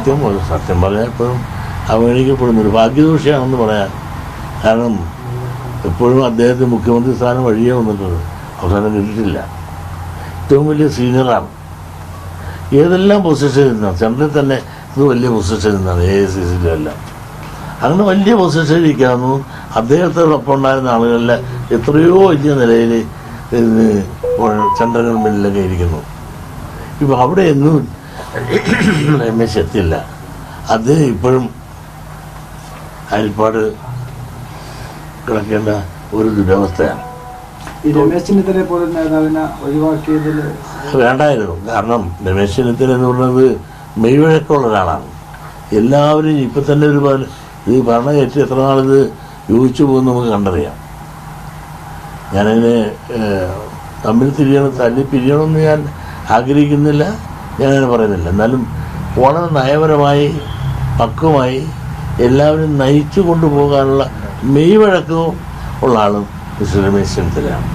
സത്യം പറഞ്ഞാൽ ഇപ്പോഴും അവഗണിക്കപ്പെടുന്നൊരു ഭാഗ്യദോഷിയാണെന്ന് പറയാൻ. കാരണം എപ്പോഴും അദ്ദേഹത്തിന് മുഖ്യമന്ത്രി സ്ഥാനം വഴിയേ വന്നിട്ടുണ്ട്, അവസാനം കിട്ടിയിട്ടില്ല. ഏറ്റവും വലിയ സീനിയറാണ്, ഏതെല്ലാം പൊസിഷനിൽ നിന്നാണ്. സെൻട്രൽ തന്നെ ഇത് വലിയ പൊസിഷനിൽ നിന്നാണ്, AICC-യിലെല്ലാം. അങ്ങനെ വലിയ പൊസിഷനിൽ ഇരിക്കാവുന്നു. അദ്ദേഹത്തോടൊപ്പം ഉണ്ടായിരുന്ന ആളുകളിലെ എത്രയോ വലിയ നിലയിൽ സെൻട്രൽ ഗവൺമെൻറ്റിലൊക്കെ ഇരിക്കുന്നു. ഇപ്പോൾ അവിടെയൊന്നും രമേശ് എത്തില്ല. അദ്ദേഹം ഇപ്പോഴും അയൽപ്പാട് കിടക്കേണ്ട ഒരു ദുരവസ്ഥയാണ്. വേണ്ടായിരുന്നു. കാരണം രമേശ് ചെന്നിത്തല എന്ന് പറയുന്നത് മെയ്വഴക്കമുള്ള ഒരാളാണ്. എല്ലാവരും ഇപ്പം തന്നെ ഈ ഭരണകേറ്റ് എത്ര നാളിത് യോജിച്ചു പോകുമെന്ന് നമുക്ക് കണ്ടറിയാം. ഞാനതിനെ തല്ലി പിരിയണമെന്ന് ഞാൻ ആഗ്രഹിക്കുന്നില്ല, ഞാനങ്ങനെ പറയുന്നില്ല. എന്നാലും വളരെ നയപരമായി പക്വമായി എല്ലാവരും നയിച്ചു കൊണ്ടുപോകാനുള്ള മെയ്വഴക്കവും ഉള്ള ആളും മിസ്റ്റർ രമേശ് ചെന്നിത്തലയാണ്.